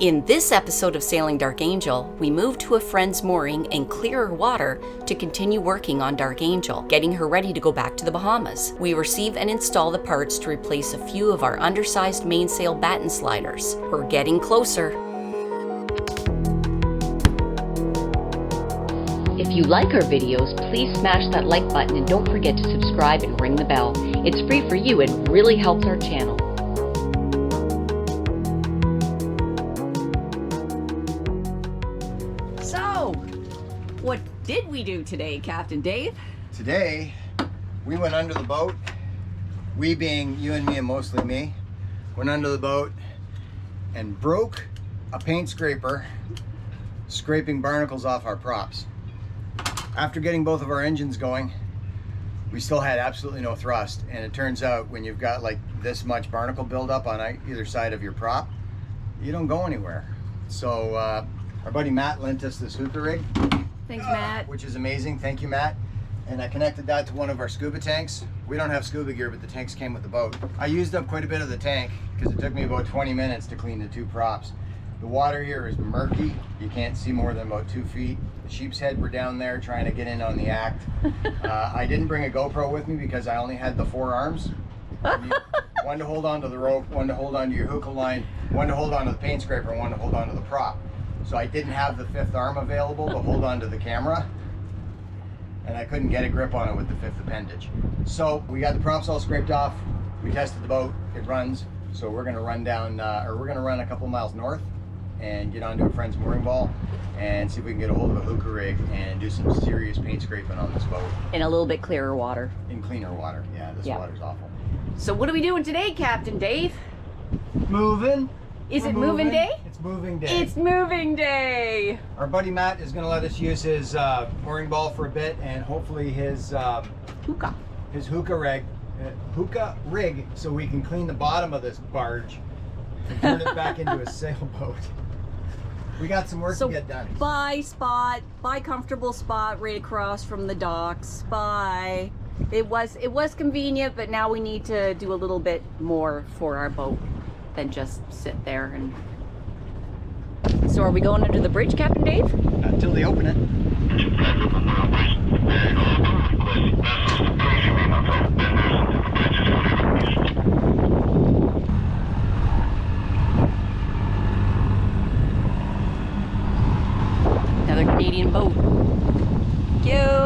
In this episode of Sailing Dark Angel, we move to a friend's mooring in clearer water to continue working on Dark Angel, getting her ready to go back to the Bahamas. We receive and install the parts to replace a few of our undersized mainsail batten sliders. We're getting closer. If you like our videos, please smash that like button and don't forget to subscribe and ring the bell. It's free for you and really helps our channel. So, what did we do today, Captain Dave? Today, we went under the boat. We being you and me and mostly me, went under the boat and broke a paint scraper, scraping barnacles off our props. After getting both of our engines going, we still had absolutely no thrust. And it turns out when you've got like this much barnacle buildup on either side of your prop, you don't go anywhere. So our buddy Matt lent us this hookah rig. Thanks, Matt. Which is amazing. Thank you, Matt. And I connected that to one of our scuba tanks. We don't have scuba gear, but the tanks came with the boat. I used up quite a bit of the tank because it took me about 20 minutes to clean the two props. The water here is murky. You can't see more than about 2 feet. The sheep's head were down there trying to get in on the act. I didn't bring a GoPro with me because I only had the 4 arms. One to hold onto the rope, one to hold onto your hookah line, one to hold onto the paint scraper, and one to hold onto the prop. So I didn't have the 5th arm available to hold onto the camera, and I couldn't get a grip on it with the 5th appendage. So we got the props all scraped off. We tested the boat. It runs. So we're gonna run down, we're gonna run a couple miles north and get onto a friend's mooring ball and see if we can get a hold of a hookah rig and do some serious paint scraping on this boat. In a little bit clearer water. In cleaner water. Yeah, this water's awful. So what are we doing today, Captain Dave? Moving. Is it moving day? It's moving day. It's moving day. Our buddy Matt is going to let us use his mooring ball for a bit and hopefully his hookah rig so we can clean the bottom of this barge and turn it back into a sailboat. We got some work to get done. Buy comfortable spot right across from the docks. Buy. It was convenient, but now we need to do a little bit more for our boat than just sit there. And so are we going under the bridge, Captain Dave? Until they open it. Another Canadian boat. Cute.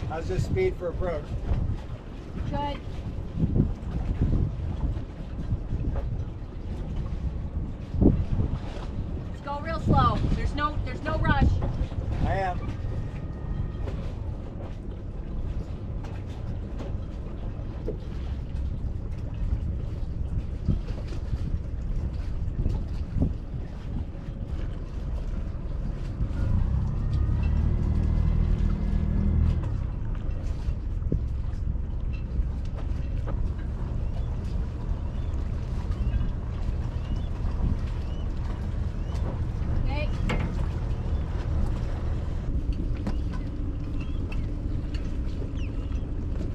How's this speed for approach? Good. Let's go real slow. There's no rush. I am.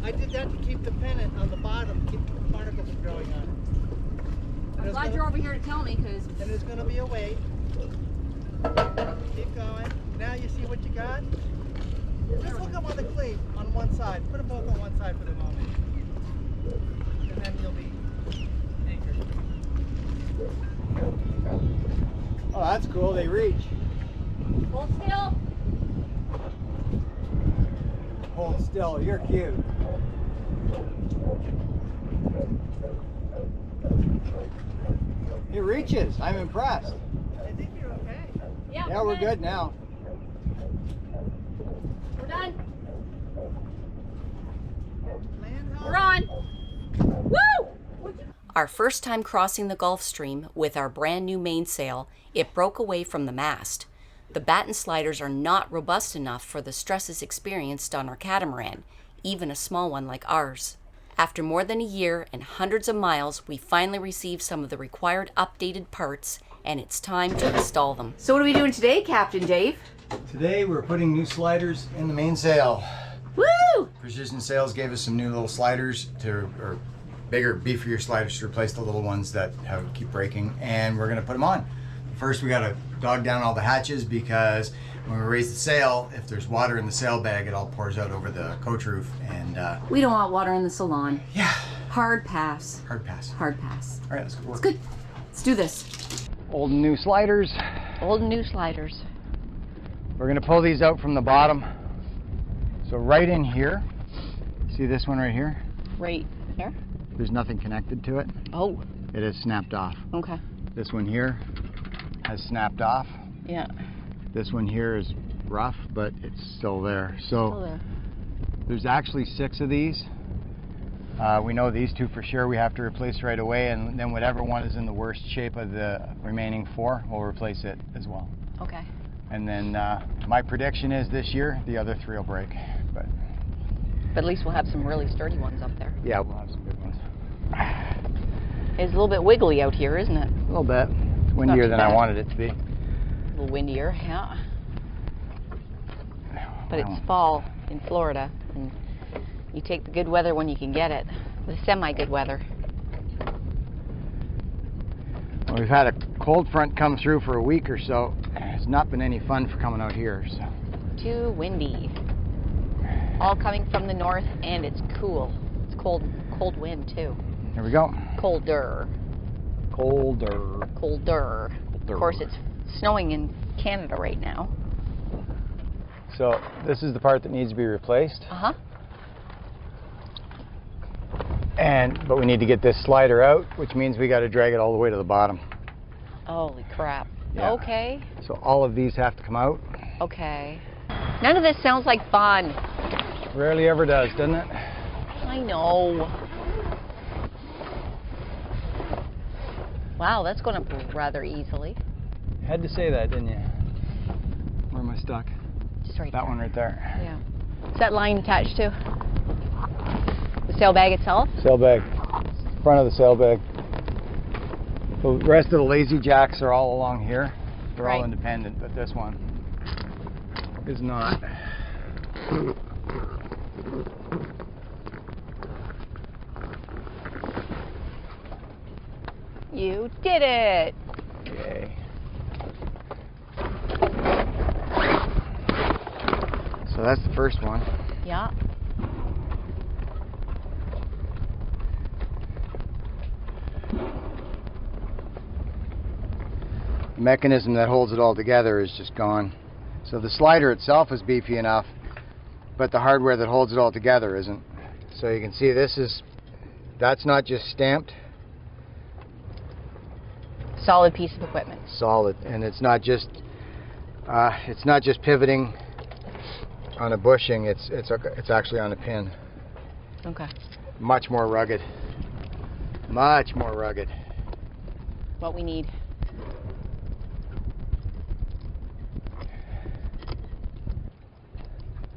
I did that to keep the pennant on the bottom, keep the barnacles from growing on it. I'm glad you're over here to tell me, because... And there's going to be a wait. Keep going. Now you see what you got? Just hook them on the cleat on one side. Put them both on one side for the moment. And then you'll be anchored. Oh, that's cool. They reach. Hold still. Hold still. You're cute. It reaches. I'm impressed. I think you're okay. Yeah, we're good now. We're done. Land We're on. Woo! Our first time crossing the Gulf Stream with our brand new mainsail, it broke away from the mast. The batten sliders are not robust enough for the stresses experienced on our catamaran, even a small one like ours. After more than a year and hundreds of miles, we finally received some of the required updated parts, and it's time to install them. So what are we doing today, Captain Dave? Today we're putting new sliders in the mainsail. Woo! Precision Sails gave us some new little sliders or bigger, beefier sliders to replace the little ones that keep breaking, and we're gonna put them on. First, we gotta dog down all the hatches because when we raise the sail, if there's water in the sail bag, it all pours out over the coach roof, and We don't want water in the salon. yeah, Hard pass. hard pass. Hard pass. All right, let's go work. It's good. Let's do this. Old and new sliders. Old and new sliders. We're gonna pull these out from the bottom. So right in here, see this one right here? Right there? There's nothing connected to it. Oh, It is snapped off. okay. This one here has snapped off. Yeah. This one here is rough, but it's still there. So Still there. there's actually 6 of these. We know these 2 for sure we have to replace right away, and then whatever one is in the worst shape of the remaining 4, we'll replace it as well. Okay. And then my prediction is this year the other 3 will break. But But at least we'll have some really sturdy ones up there. yeah, we'll have some good ones. It's a little bit wiggly out here, isn't it? A little bit. It's windier too than I bad. wanted it to be. A little windier, yeah. But it's fall in Florida, and you take the good weather when you can get it. The semi-good weather. Well, we've had a cold front come through for a week or so. It's not been any fun for coming out here. So. Too windy. All coming from the north, and it's cool. It's cold wind too. Here we go. Colder. Colder. Colder. Of course, it's snowing in Canada right now. So this is the part that needs to be replaced. Uh-huh. But we need to get this slider out, which means we got to drag it all the way to the bottom. Holy crap. Yeah. Okay. So all of these have to come out. Okay. None of this sounds like fun. Rarely ever does, doesn't it? I know. Wow, that's going up rather easily. Had to say that, didn't you? Where am I stuck? Just right That there. one right there. Yeah. Is that line attached to the sail bag itself? Sail bag. Front of the sail bag. The rest of the lazy jacks are all along here. They're all Right. independent, but this one is not. You did it! Yay. So that's the first one. Yeah. The mechanism that holds it all together is just gone. So the slider itself is beefy enough, but the hardware that holds it all together isn't. So you can see that's not just stamped, Solid piece of equipment. solid, and it's not just pivoting on a bushing. It's actually on a pin. Okay. Much more rugged. Much more rugged. What we need.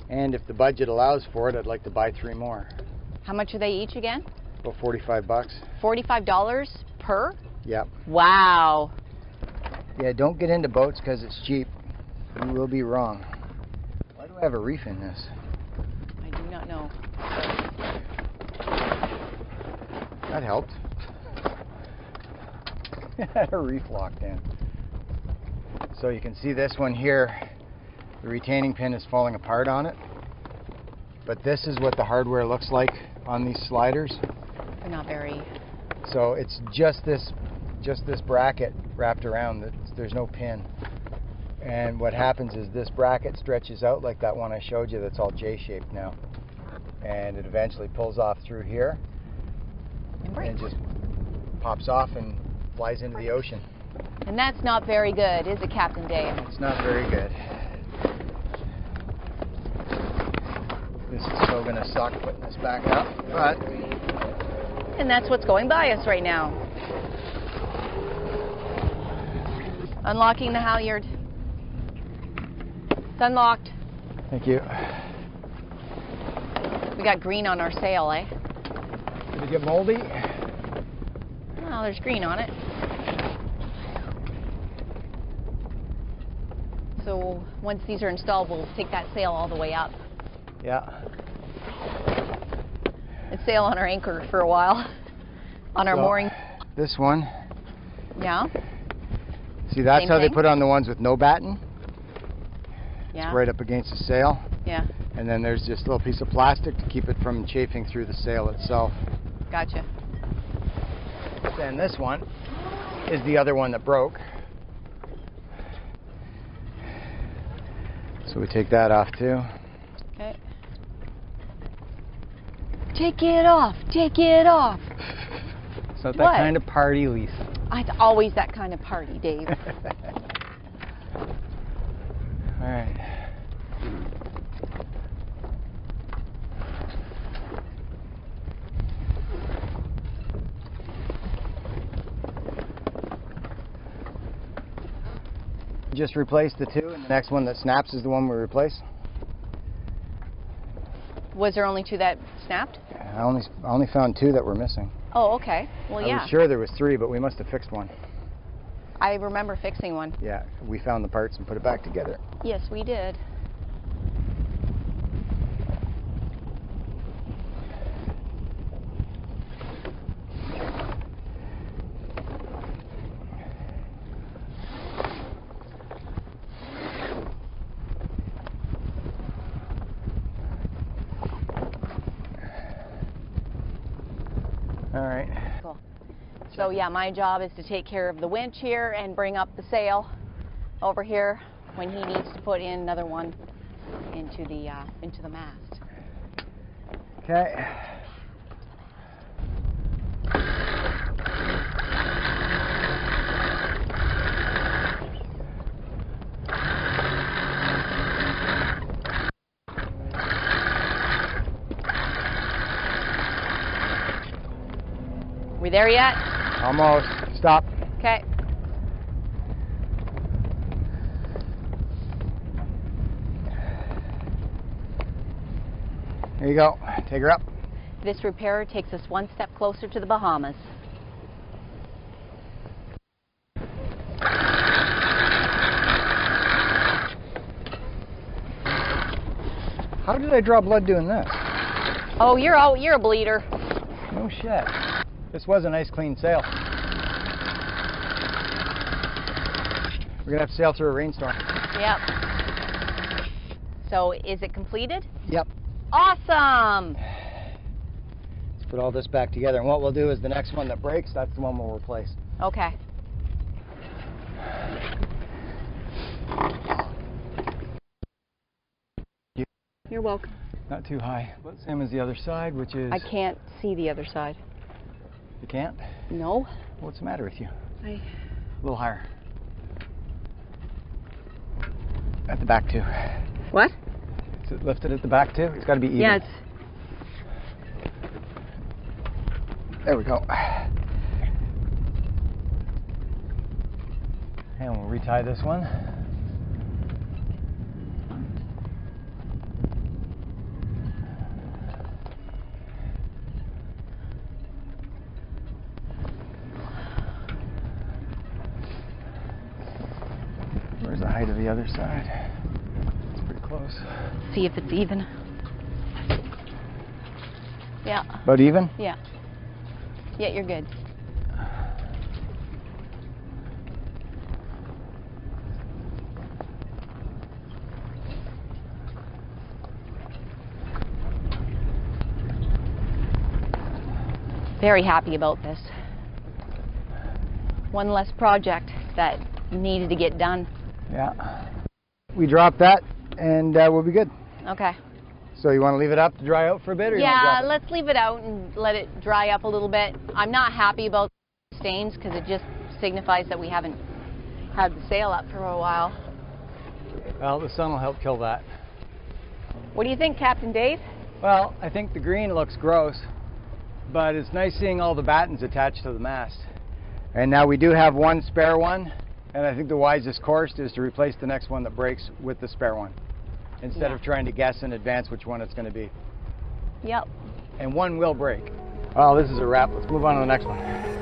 And if the budget allows for it, I'd like to buy 3 more. How much are they each again? About $45. $45 per? Yep. Wow. Yeah, don't get into boats because it's cheap. You will be wrong. Why do I have a reef in this? I do not know. That helped. It had a reef locked in. So you can see this one here, the retaining pin is falling apart on it. But this is what the hardware looks like on these sliders. They're not very... So it's just this bracket wrapped around. There's no pin. And what happens is this bracket stretches out like that one I showed you that's all J-shaped now. And it eventually pulls off through here And break. and just pops off and flies into the ocean. And that's not very good, is it, Captain Dave? It's not very good. This is so going to suck putting this back up, but... And that's what's going by us right now. Unlocking the halyard. It's unlocked. Thank you. We got green on our sail, eh? Did it get moldy? Well, there's green on it. So once these are installed, we'll take that sail all the way up Yeah. and sail on our anchor for a while on our So, mooring. This one. Yeah. See, that's Same how they thing? put on the ones with no batten. Yeah. It's right up against the sail. Yeah. And then there's just a little piece of plastic to keep it from chafing through the sail itself. Gotcha. Then this one is the other one that broke. So we take that off too. Okay. Take it off. Take it off. It's not that What? kind of party, Lisa. It's always that kind of party, Dave. All right. Just replace the two, and the next one that snaps is the one we replace. Was there only two that snapped? I only found two that were missing. Oh, okay. Well, I yeah. was sure there was three, but we must have fixed one. I remember fixing one. Yeah, we found the parts and put it back together. Yes, we did. All right. Cool. So yeah, my job is to take care of the winch here and bring up the sail over here when he needs to put in another one into the mast. Okay. We there yet? Almost. Stop. Okay. There you go. Take her up. This repair takes us one step closer to the Bahamas. How did I draw blood doing this? Oh, you're a bleeder. No shit. This was a nice clean sail. We're gonna have to sail through a rainstorm. Yep. So is it completed? Yep. Awesome. Let's put all this back together, and what we'll do is the next one that breaks, that's the one we'll replace. Okay. You're welcome. Not too high, but same as the other side, which is... I can't see the other side. You can't? No. What's the matter with you? I... A little higher. At the back too. What? Is it lifted at the back too? It's got to be even. Yeah, it's... There we go. And we'll retie this one. Where's the height of the other side? It's pretty close. See if it's even. Yeah. About even? Yeah. Yeah, you're good. Very happy about this. One less project that needed to get done. Yeah. We drop that and we'll be good. Okay. So you want to leave it up to dry out for a bit, or you want to Yeah, drop it? let's leave it out and let it dry up a little bit. I'm not happy about the stains because it just signifies that we haven't had the sail up for a while. Well, the sun will help kill that. What do you think, Captain Dave? Well, I think the green looks gross, but it's nice seeing all the battens attached to the mast. And now we do have one spare one, and I think the wisest course is to replace the next one that breaks with the spare one, instead of trying to guess in advance which one it's going to be. Yep. And one will break. Well, this is a wrap. Let's move on to the next one.